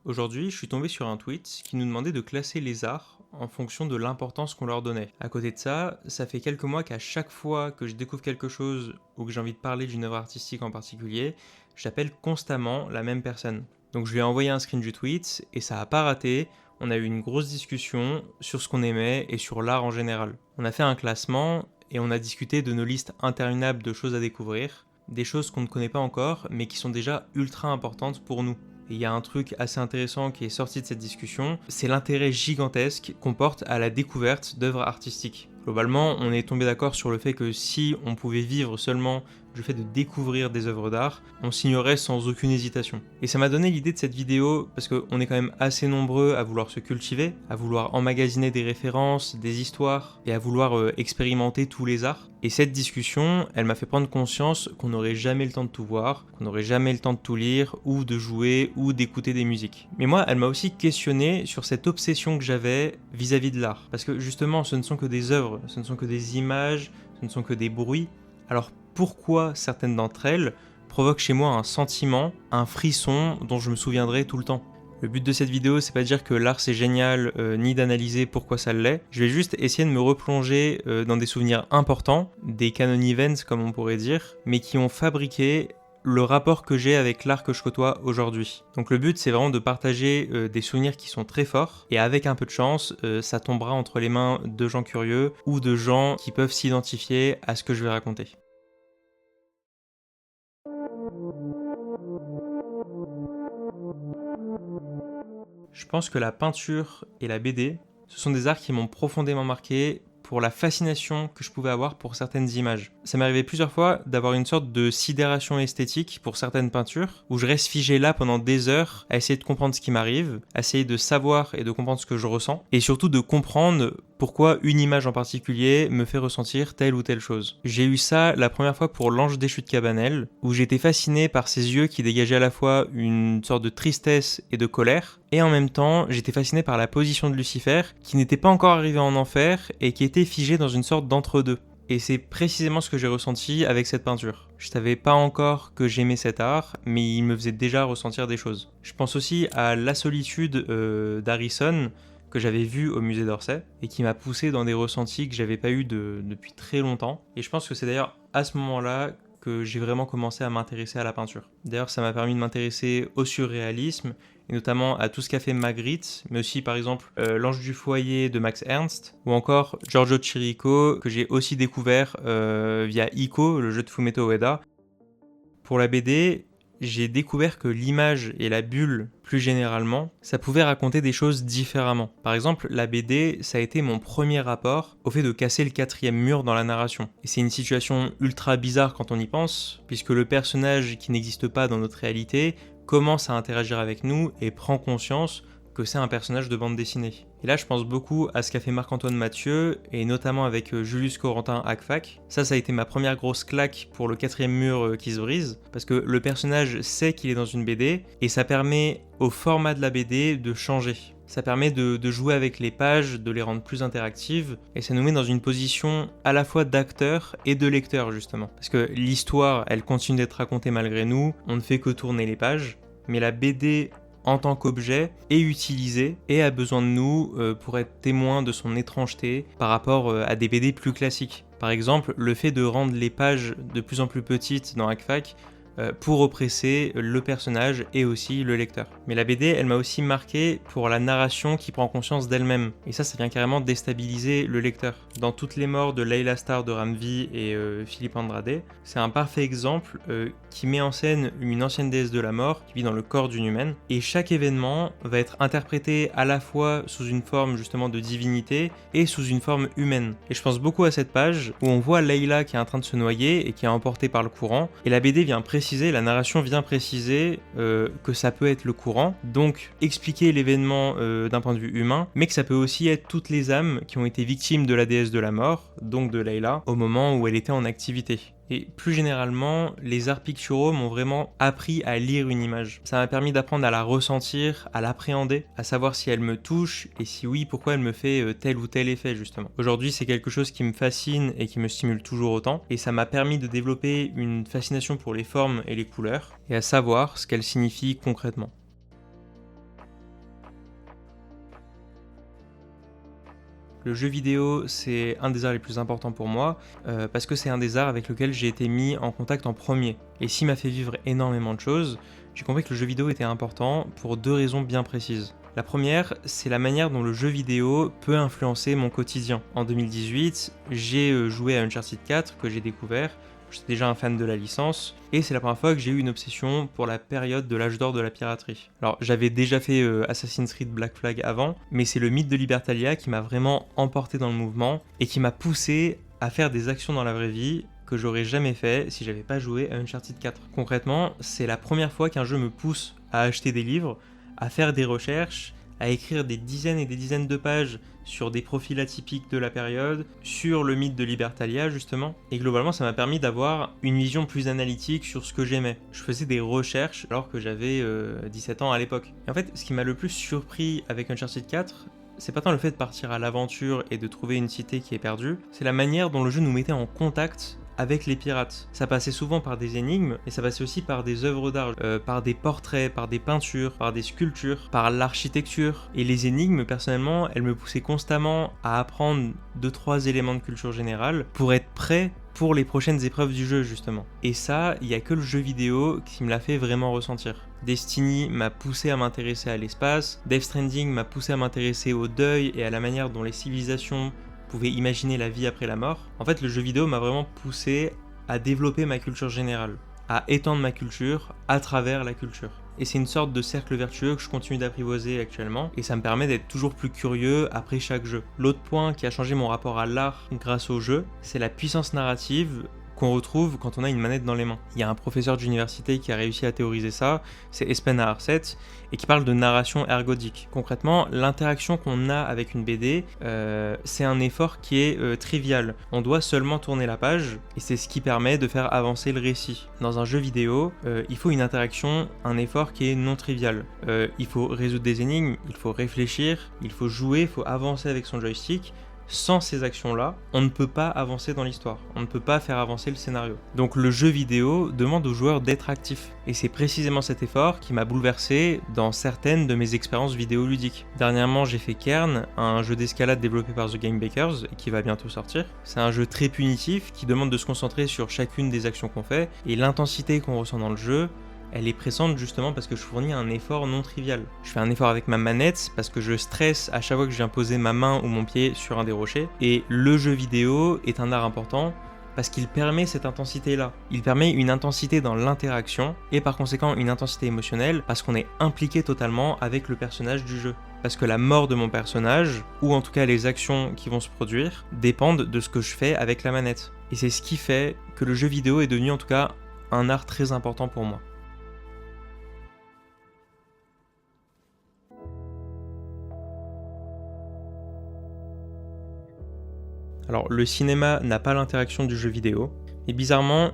Aujourd'hui, je suis tombé sur un tweet qui nous demandait de classer les arts en fonction de l'importance qu'on leur donnait. À côté de ça, ça fait quelques mois qu'à chaque fois que je découvre quelque chose ou que j'ai envie de parler d'une œuvre artistique en particulier, j'appelle constamment la même personne. Donc je lui ai envoyé un screen du tweet et ça a pas raté. On a eu une grosse discussion sur ce qu'on aimait et sur l'art en général. On a fait un classement et on a discuté de nos listes interminables de choses à découvrir, des choses qu'on ne connaît pas encore mais qui sont déjà ultra importantes pour nous. Et il y a un truc assez intéressant qui est sorti de cette discussion, c'est l'intérêt gigantesque qu'on porte à la découverte d'œuvres artistiques. Globalement, on est tombé d'accord sur le fait que si on pouvait vivre seulement du fait de découvrir des œuvres d'art, on signerait sans aucune hésitation. Et ça m'a donné l'idée de cette vidéo parce qu'on est quand même assez nombreux à vouloir se cultiver, à vouloir emmagasiner des références, des histoires et à vouloir expérimenter tous les arts. Et cette discussion, elle m'a fait prendre conscience qu'on n'aurait jamais le temps de tout voir, qu'on n'aurait jamais le temps de tout lire, ou de jouer, ou d'écouter des musiques. Mais moi, elle m'a aussi questionné sur cette obsession que j'avais vis-à-vis de l'art. Parce que justement, ce ne sont que des œuvres, ce ne sont que des images, ce ne sont que des bruits. Alors pourquoi certaines d'entre elles provoquent chez moi un sentiment, un frisson dont je me souviendrai tout le temps? Le but de cette vidéo, c'est pas de dire que l'art c'est génial, ni d'analyser pourquoi ça l'est. Je vais juste essayer de me replonger dans des souvenirs importants, des canon events comme on pourrait dire, mais qui ont fabriqué le rapport que j'ai avec l'art que je côtoie aujourd'hui. Donc le but c'est vraiment de partager des souvenirs qui sont très forts, et avec un peu de chance, ça tombera entre les mains de gens curieux ou de gens qui peuvent s'identifier à ce que je vais raconter. Je pense que la peinture et la BD, ce sont des arts qui m'ont profondément marqué pour la fascination que je pouvais avoir pour certaines images. Ça m'est arrivé plusieurs fois d'avoir une sorte de sidération esthétique pour certaines peintures, où je reste figé là pendant des heures à essayer de comprendre ce qui m'arrive, à essayer de savoir et de comprendre ce que je ressens, et surtout de comprendre pourquoi une image en particulier me fait ressentir telle ou telle chose. J'ai eu ça la première fois pour L'Ange déchu de Cabanel, où j'étais fasciné par ses yeux qui dégageaient à la fois une sorte de tristesse et de colère, et en même temps j'étais fasciné par la position de Lucifer, qui n'était pas encore arrivé en enfer et qui était figé dans une sorte d'entre-deux. Et c'est précisément ce que j'ai ressenti avec cette peinture. Je savais pas encore que j'aimais cet art, mais il me faisait déjà ressentir des choses. Je pense aussi à La Solitude d'Harrison, que j'avais vu au musée d'Orsay, et qui m'a poussé dans des ressentis que j'avais pas eu depuis très longtemps. Et je pense que c'est d'ailleurs à ce moment-là que j'ai vraiment commencé à m'intéresser à la peinture. D'ailleurs, ça m'a permis de m'intéresser au surréalisme, et notamment à tout ce qu'a fait Magritte, mais aussi par exemple L'Ange du foyer de Max Ernst, ou encore Giorgio Chirico, que j'ai aussi découvert via Ico, le jeu de Fumeto Ueda. Pour la BD, j'ai découvert que l'image et la bulle, plus généralement, ça pouvait raconter des choses différemment. Par exemple, la BD, ça a été mon premier rapport au fait de casser le quatrième mur dans la narration. Et c'est une situation ultra bizarre quand on y pense, puisque le personnage qui n'existe pas dans notre réalité commence à interagir avec nous et prend conscience que c'est un personnage de bande dessinée. Et là, je pense beaucoup à ce qu'a fait Marc-Antoine Mathieu, et notamment avec Julius Corentin Hackfack. Ça a été ma première grosse claque pour le quatrième mur qui se brise, parce que le personnage sait qu'il est dans une BD, et ça permet au format de la BD de changer. Ça permet de jouer avec les pages, de les rendre plus interactives, et ça nous met dans une position à la fois d'acteur et de lecteur, justement. Parce que l'histoire, elle continue d'être racontée malgré nous, on ne fait que tourner les pages, mais la BD en tant qu'objet est utilisé et a besoin de nous pour être témoin de son étrangeté par rapport à des BD plus classiques. Par exemple, le fait de rendre les pages de plus en plus petites dans Hackfack pour oppresser le personnage et aussi le lecteur. Mais la BD, elle m'a aussi marqué pour la narration qui prend conscience d'elle-même. Et ça vient carrément déstabiliser le lecteur. Dans Toutes les morts de Layla Starr de Ramvi et Philippe Andrade, c'est un parfait exemple qui met en scène une ancienne déesse de la mort qui vit dans le corps d'une humaine. Et chaque événement va être interprété à la fois sous une forme justement de divinité et sous une forme humaine. Et je pense beaucoup à cette page où on voit Layla qui est en train de se noyer et qui est emportée par le courant. Et la BD vient la narration vient préciser que ça peut être le courant, donc expliquer l'événement d'un point de vue humain, mais que ça peut aussi être toutes les âmes qui ont été victimes de la déesse de la mort, donc de Layla, au moment où elle était en activité. Et plus généralement, les arts picturaux m'ont vraiment appris à lire une image. Ça m'a permis d'apprendre à la ressentir, à l'appréhender, à savoir si elle me touche, et si oui, pourquoi elle me fait tel ou tel effet justement. Aujourd'hui, c'est quelque chose qui me fascine et qui me stimule toujours autant, et ça m'a permis de développer une fascination pour les formes et les couleurs, et à savoir ce qu'elles signifient concrètement. Le jeu vidéo, c'est un des arts les plus importants pour moi, parce que c'est un des arts avec lequel j'ai été mis en contact en premier. Et s'il m'a fait vivre énormément de choses, j'ai compris que le jeu vidéo était important pour 2 raisons bien précises. La première, c'est la manière dont le jeu vidéo peut influencer mon quotidien. En 2018, j'ai joué à Uncharted 4 que j'ai découvert. J'étais déjà un fan de la licence, et c'est la première fois que j'ai eu une obsession pour la période de l'âge d'or de la piraterie. Alors j'avais déjà fait Assassin's Creed Black Flag avant, mais c'est le mythe de Libertalia qui m'a vraiment emporté dans le mouvement, et qui m'a poussé à faire des actions dans la vraie vie que j'aurais jamais fait si j'avais pas joué à Uncharted 4. Concrètement, c'est la première fois qu'un jeu me pousse à acheter des livres, à faire des recherches, à écrire des dizaines et des dizaines de pages sur des profils atypiques de la période, sur le mythe de Libertalia justement, et globalement ça m'a permis d'avoir une vision plus analytique sur ce que j'aimais. Je faisais des recherches alors que j'avais 17 ans à l'époque. Et en fait, ce qui m'a le plus surpris avec Uncharted 4, c'est pas tant le fait de partir à l'aventure et de trouver une cité qui est perdue, c'est la manière dont le jeu nous mettait en contact avec les pirates. Ça passait souvent par des énigmes, et ça passait aussi par des œuvres d'art, par des portraits, par des peintures, par des sculptures, par l'architecture. Et les énigmes, personnellement, elles me poussaient constamment à apprendre 2-3 éléments de culture générale pour être prêt pour les prochaines épreuves du jeu, justement. Et ça, il n'y a que le jeu vidéo qui me l'a fait vraiment ressentir. Destiny m'a poussé à m'intéresser à l'espace, Death Stranding m'a poussé à m'intéresser au deuil et à la manière dont les civilisations pouvaient imaginer la vie après la mort. En fait, le jeu vidéo m'a vraiment poussé à développer ma culture générale, à étendre ma culture à travers la culture. Et c'est une sorte de cercle vertueux que je continue d'apprivoiser actuellement, et ça me permet d'être toujours plus curieux après chaque jeu. L'autre point qui a changé mon rapport à l'art grâce au jeu, c'est la puissance narrative qu'on retrouve quand on a une manette dans les mains. Il y a un professeur d'université qui a réussi à théoriser ça, c'est Espen Aarset, et qui parle de narration ergodique. Concrètement, l'interaction qu'on a avec une BD, c'est un effort qui est trivial. On doit seulement tourner la page, et c'est ce qui permet de faire avancer le récit. Dans un jeu vidéo, il faut une interaction, un effort qui est non trivial. Il faut résoudre des énigmes, il faut réfléchir, il faut jouer, il faut avancer avec son joystick. Sans ces actions-là, on ne peut pas avancer dans l'histoire, on ne peut pas faire avancer le scénario. Donc le jeu vidéo demande aux joueurs d'être actifs. Et c'est précisément cet effort qui m'a bouleversé dans certaines de mes expériences vidéoludiques. Dernièrement, j'ai fait Kern, un jeu d'escalade développé par The Game Bakers et qui va bientôt sortir. C'est un jeu très punitif qui demande de se concentrer sur chacune des actions qu'on fait, et l'intensité qu'on ressent dans le jeu, elle est pressante justement parce que je fournis un effort non trivial. Je fais un effort avec ma manette parce que je stresse à chaque fois que je viens poser ma main ou mon pied sur un des rochers. Et le jeu vidéo est un art important parce qu'il permet cette intensité-là. Il permet une intensité dans l'interaction et par conséquent une intensité émotionnelle parce qu'on est impliqué totalement avec le personnage du jeu. Parce que la mort de mon personnage, ou en tout cas les actions qui vont se produire, dépendent de ce que je fais avec la manette. Et c'est ce qui fait que le jeu vidéo est devenu en tout cas un art très important pour moi. Alors, le cinéma n'a pas l'interaction du jeu vidéo, et bizarrement,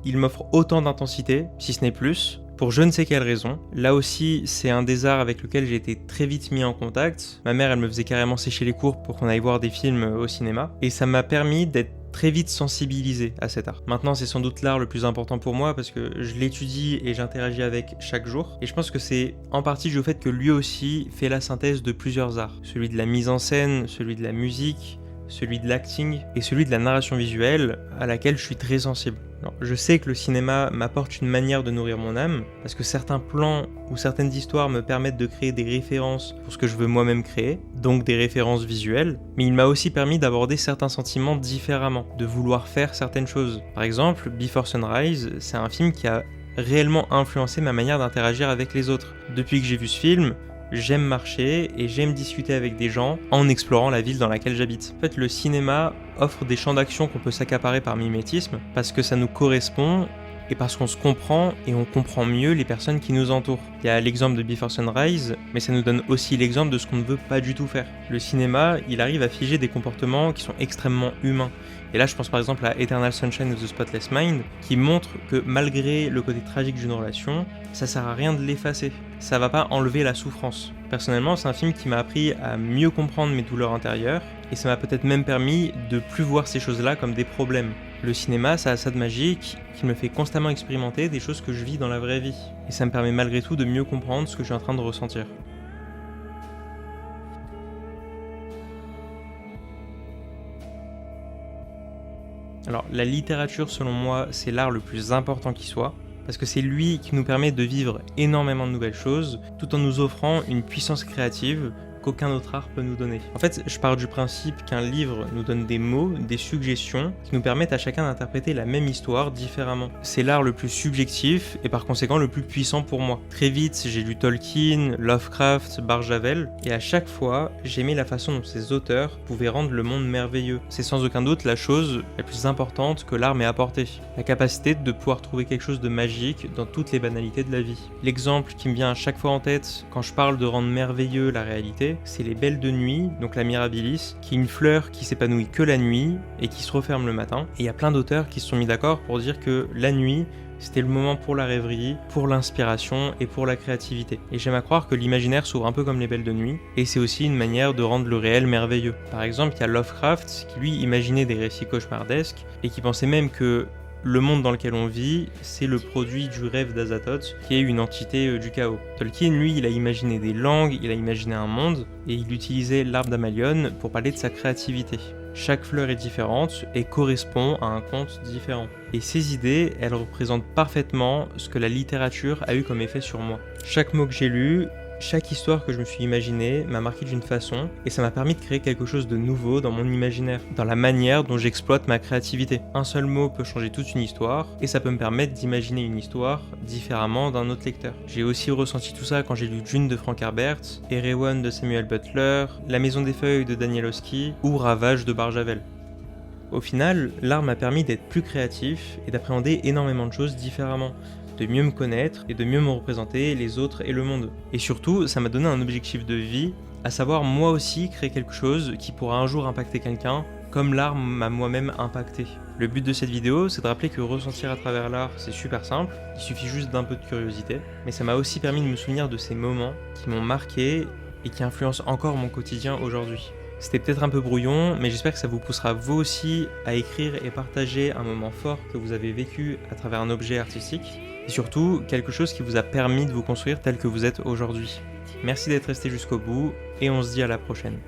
il m'offre autant d'intensité, si ce n'est plus, pour je ne sais quelle raison. Là aussi, c'est un des arts avec lequel j'ai été très vite mis en contact. Ma mère, elle me faisait carrément sécher les cours pour qu'on aille voir des films au cinéma, et ça m'a permis d'être très vite sensibilisé à cet art. Maintenant, c'est sans doute l'art le plus important pour moi parce que je l'étudie et j'interagis avec chaque jour. Et je pense que c'est en partie dû au fait que lui aussi fait la synthèse de plusieurs arts. Celui de la mise en scène, celui de la musique, celui de l'acting et celui de la narration visuelle à laquelle je suis très sensible. Alors, je sais que le cinéma m'apporte une manière de nourrir mon âme, parce que certains plans ou certaines histoires me permettent de créer des références pour ce que je veux moi-même créer, donc des références visuelles, mais il m'a aussi permis d'aborder certains sentiments différemment, de vouloir faire certaines choses. Par exemple, Before Sunrise, c'est un film qui a réellement influencé ma manière d'interagir avec les autres. Depuis que j'ai vu ce film, j'aime marcher et j'aime discuter avec des gens en explorant la ville dans laquelle j'habite. En fait, le cinéma offre des champs d'action qu'on peut s'accaparer par mimétisme parce que ça nous correspond et parce qu'on se comprend et on comprend mieux les personnes qui nous entourent. Il y a l'exemple de Before Sunrise, mais ça nous donne aussi l'exemple de ce qu'on ne veut pas du tout faire. Le cinéma, il arrive à figer des comportements qui sont extrêmement humains. Et là, je pense par exemple à Eternal Sunshine of the Spotless Mind, qui montre que malgré le côté tragique d'une relation, ça sert à rien de l'effacer. Ça va pas enlever la souffrance. Personnellement, c'est un film qui m'a appris à mieux comprendre mes douleurs intérieures, et ça m'a peut-être même permis de plus voir ces choses-là comme des problèmes. Le cinéma, ça a ça de magique, qui me fait constamment expérimenter des choses que je vis dans la vraie vie. Et ça me permet malgré tout de mieux comprendre ce que je suis en train de ressentir. Alors la littérature selon moi c'est l'art le plus important qui soit, parce que c'est lui qui nous permet de vivre énormément de nouvelles choses, tout en nous offrant une puissance créative qu'aucun autre art peut nous donner. En fait, je pars du principe qu'un livre nous donne des mots, des suggestions, qui nous permettent à chacun d'interpréter la même histoire différemment. C'est l'art le plus subjectif et par conséquent le plus puissant pour moi. Très vite, j'ai lu Tolkien, Lovecraft, Barjavel, et à chaque fois, j'aimais la façon dont ces auteurs pouvaient rendre le monde merveilleux. C'est sans aucun doute la chose la plus importante que l'art m'ait apportée. La capacité de pouvoir trouver quelque chose de magique dans toutes les banalités de la vie. L'exemple qui me vient à chaque fois en tête quand je parle de rendre merveilleux la réalité, c'est les belles de nuit, donc la Mirabilis, qui est une fleur qui s'épanouit que la nuit et qui se referme le matin. Et il y a plein d'auteurs qui se sont mis d'accord pour dire que la nuit, c'était le moment pour la rêverie, pour l'inspiration et pour la créativité. Et j'aime à croire que l'imaginaire s'ouvre un peu comme les belles de nuit, et c'est aussi une manière de rendre le réel merveilleux. Par exemple, il y a Lovecraft qui lui imaginait des récits cauchemardesques et qui pensait même que le monde dans lequel on vit, c'est le produit du rêve d'Azathoth, qui est une entité du chaos. Tolkien, lui, il a imaginé des langues, il a imaginé un monde, et il utilisait l'arbre d'Amalion pour parler de sa créativité. Chaque fleur est différente et correspond à un conte différent. Et ces idées, elles représentent parfaitement ce que la littérature a eu comme effet sur moi. Chaque mot que j'ai lu, chaque histoire que je me suis imaginée m'a marqué d'une façon et ça m'a permis de créer quelque chose de nouveau dans mon imaginaire, dans la manière dont j'exploite ma créativité. Un seul mot peut changer toute une histoire et ça peut me permettre d'imaginer une histoire différemment d'un autre lecteur. J'ai aussi ressenti tout ça quand j'ai lu Dune de Frank Herbert, Erewhon de Samuel Butler, La Maison des Feuilles de Daniel Oski ou Ravage de Barjavel. Au final, l'art m'a permis d'être plus créatif et d'appréhender énormément de choses différemment, de mieux me connaître et de mieux me représenter les autres et le monde. Et surtout, ça m'a donné un objectif de vie, à savoir moi aussi créer quelque chose qui pourra un jour impacter quelqu'un, comme l'art m'a moi-même impacté. Le but de cette vidéo, c'est de rappeler que ressentir à travers l'art, c'est super simple, il suffit juste d'un peu de curiosité, mais ça m'a aussi permis de me souvenir de ces moments qui m'ont marqué et qui influencent encore mon quotidien aujourd'hui. C'était peut-être un peu brouillon, mais j'espère que ça vous poussera vous aussi à écrire et partager un moment fort que vous avez vécu à travers un objet artistique, et surtout quelque chose qui vous a permis de vous construire tel que vous êtes aujourd'hui. Merci d'être resté jusqu'au bout, et on se dit à la prochaine.